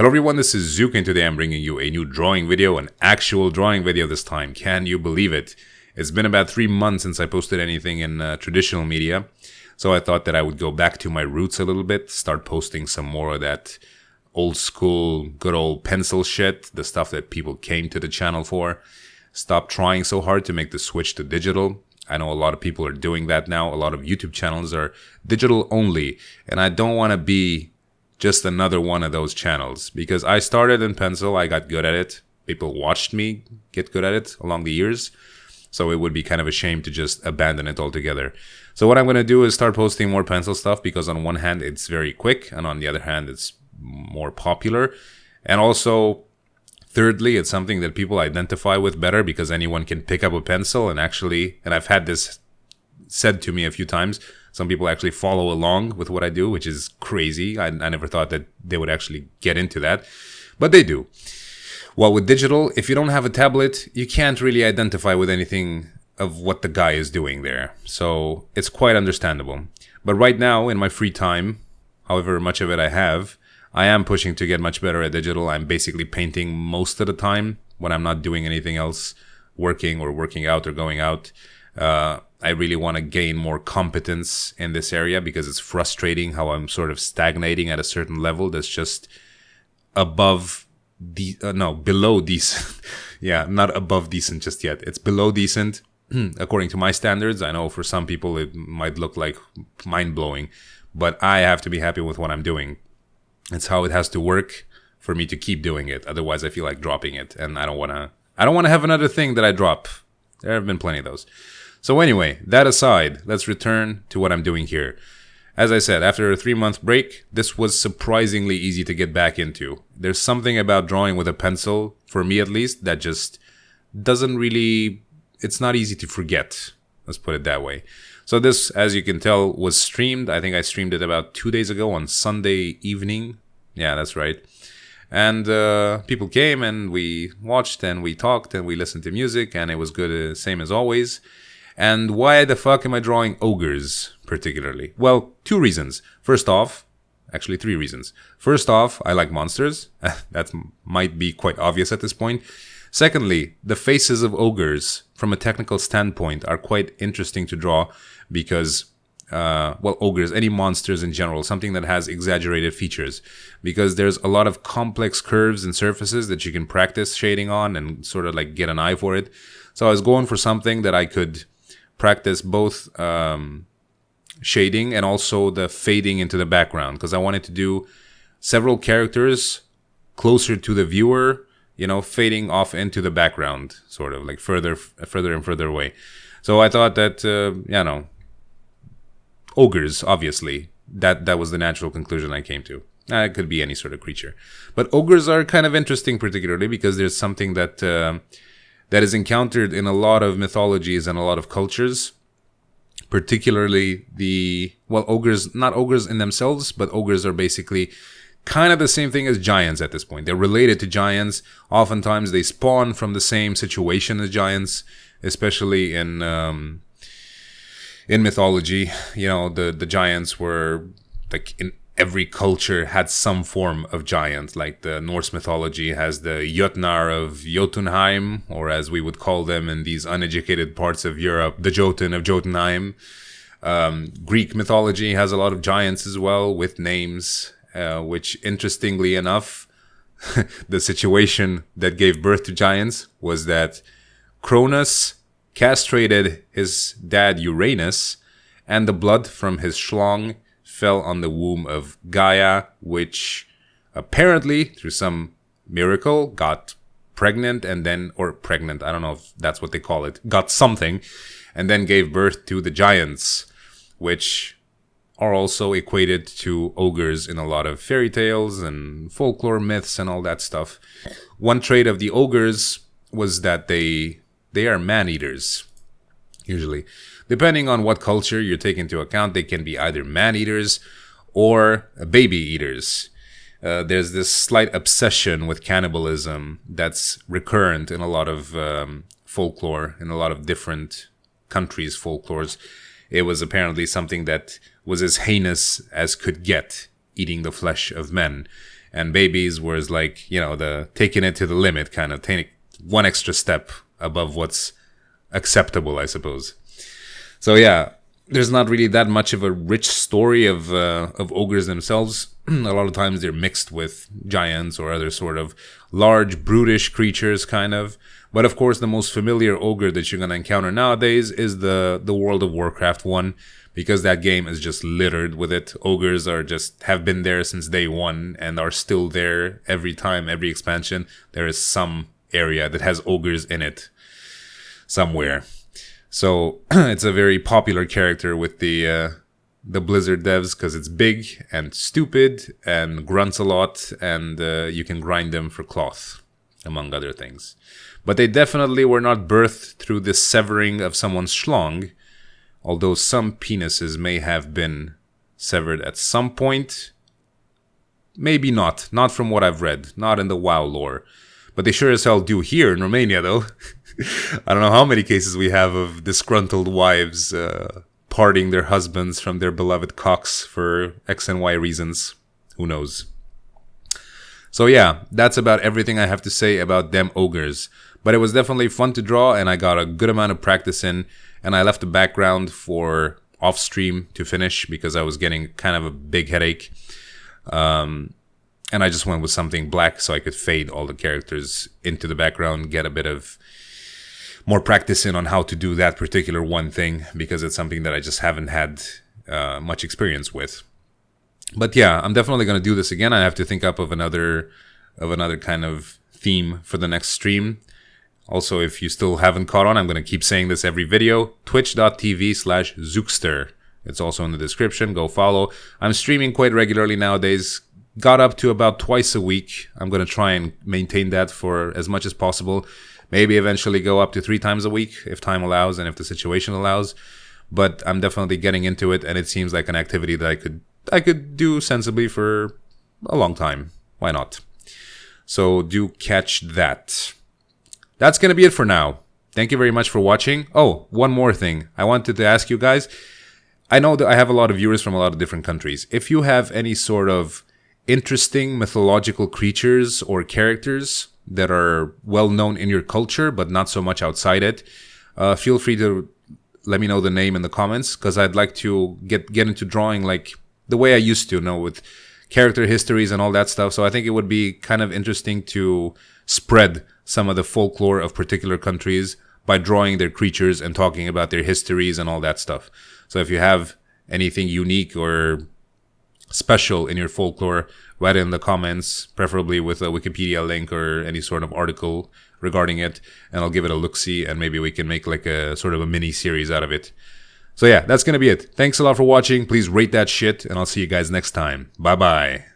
Hello everyone, this is Zooc, and today I'm bringing you a new drawing video, an actual drawing video this time. Can you believe it? It's been about 3 months since I posted anything in traditional media, so I thought that I would go back to my roots a little bit, start posting some more of that old school, good old pencil shit, the stuff that people came to the channel for. Stop trying so hard to make the switch to digital. I know a lot of people are doing that now. A lot of YouTube channels are digital only, and I don't want to be just another one of those channels, because I started in pencil, I got good at it, people watched me get good at it along the years, so it would be kind of a shame to just abandon it altogether. So what I'm going to do is start posting more pencil stuff, because on one hand it's very quick, and on the other hand it's more popular, and also thirdly it's something that people identify with better, because anyone can pick up a pencil and actually, and I've had this said to me a few times, some people actually follow along with what I do, which is crazy. I never thought that they would actually get into that, but they do. Well, with digital, if you don't have a tablet, you can't really identify with anything of what the guy is doing there. So it's quite understandable. But right now, in my free time, however much of it I have, I am pushing to get much better at digital. I'm basically painting most of the time when I'm not doing anything else, working or working out or going out. I really want to gain more competence in this area, because it's frustrating how I'm sort of stagnating at a certain level that's just above below decent. Yeah, not above decent just yet. It's below decent according to my standards. I know for some people it might look like mind-blowing, but I have to be happy with what I'm doing. It's how it has to work for me to keep doing it. Otherwise I feel like dropping it, and I don't want to have another thing that I drop. There have been plenty of those. So anyway, that aside, let's return to what I'm doing here. As I said, after a 3-month break, this was surprisingly easy to get back into. There's something about drawing with a pencil, for me at least, that just doesn't really, it's not easy to forget. Let's put it that way. So this, as you can tell, was streamed. I think I streamed it about 2 days ago on Sunday evening. Yeah, that's right. And people came and we watched and we talked and we listened to music, and it was good, same as always. And why the fuck am I drawing ogres particularly? Well, 2 reasons. First off, actually 3 reasons. First off, I like monsters. That might be quite obvious at this point. Secondly, the faces of ogres from a technical standpoint are quite interesting to draw, because ogres, any monsters in general, something that has exaggerated features, because there's a lot of complex curves and surfaces that you can practice shading on and sort of like get an eye for it. So I was going for something that I could practice both shading and also the fading into the background, because I wanted to do several characters closer to the viewer, you know, fading off into the background, sort of like further and further away. So I thought that, ogres, obviously, that was the natural conclusion I came to. It could be any sort of creature. But ogres are kind of interesting, particularly because there's something that that is encountered in a lot of mythologies and a lot of cultures, particularly ogres, not ogres in themselves, but ogres are basically kind of the same thing as giants at this point. They're related to giants. Oftentimes they spawn from the same situation as giants, especially in mythology. You know, the giants were, like, in every culture had some form of giant. Like the Norse mythology has the Jötnar of Jotunheim, or as we would call them in these uneducated parts of Europe, the Jotun of Jotunheim. Greek mythology has a lot of giants as well, with names, which, interestingly enough, the situation that gave birth to giants was that Cronus castrated his dad Uranus, and the blood from his schlong fell on the womb of Gaia, which apparently, through some miracle, got pregnant, and then, or pregnant, I don't know if that's what they call it, got something, and then gave birth to the giants, which are also equated to ogres in a lot of fairy tales and folklore myths and all that stuff. One trait of the ogres was that they are man-eaters, usually. Depending on what culture you take into account, they can be either man-eaters or baby-eaters. There's this slight obsession with cannibalism that's recurrent in a lot of folklore, in a lot of different countries' folklores. It was apparently something that was as heinous as could get, eating the flesh of men. and babies was like, you know, the taking it to the limit, kind of taking one extra step above what's acceptable, I suppose. So yeah, there's not really that much of a rich story of ogres themselves. A lot of times they're mixed with giants or other sort of large, brutish creatures, kind of. But of course, the most familiar ogre that you're going to encounter nowadays is the World of Warcraft one, because that game is just littered with it. Ogres have been there since day one and are still there every time, every expansion. There is some area that has ogres in it somewhere. So it's a very popular character with the Blizzard devs, because it's big and stupid and grunts a lot, and you can grind them for cloth, among other things. But they definitely were not birthed through the severing of someone's schlong, although some penises may have been severed at some point. Maybe not. Not from what I've read. Not in the WoW lore. But they sure as hell do here in Romania, though. I don't know how many cases we have of disgruntled wives parting their husbands from their beloved cocks for X and Y reasons. Who knows? So yeah, that's about everything I have to say about them ogres. But it was definitely fun to draw, and I got a good amount of practice in, and I left the background for off stream to finish because I was getting kind of a big headache. And I just went with something black so I could fade all the characters into the background, get a bit of more practice in on how to do that particular one thing, because it's something that I just haven't had much experience with. But yeah, I'm definitely going to do this again. I have to think up of another kind of theme for the next stream. Also, if you still haven't caught on, I'm going to keep saying this every video. Twitch.tv/Zookster. It's also in the description. Go follow. I'm streaming quite regularly nowadays. Got up to about twice a week. I'm going to try and maintain that for as much as possible. Maybe eventually go up to 3 times a week if time allows and if the situation allows. But I'm definitely getting into it, and it seems like an activity that I could do sensibly for a long time. Why not? So do catch that. That's going to be it for now. Thank you very much for watching. Oh, one more thing. I wanted to ask you guys. I know that I have a lot of viewers from a lot of different countries. If you have any sort of interesting mythological creatures or characters that are well known in your culture, but not so much outside it, feel free to let me know the name in the comments, because I'd like to get into drawing like the way I used to, with character histories and all that stuff. So I think it would be kind of interesting to spread some of the folklore of particular countries by drawing their creatures and talking about their histories and all that stuff. So if you have anything unique or special in your folklore, write it in the comments, preferably with a Wikipedia link or any sort of article regarding it, and I'll give it a look-see, and maybe we can make like a sort of a mini-series out of it. So yeah, that's going to be it. Thanks a lot for watching. Please rate that shit, and I'll see you guys next time. Bye-bye.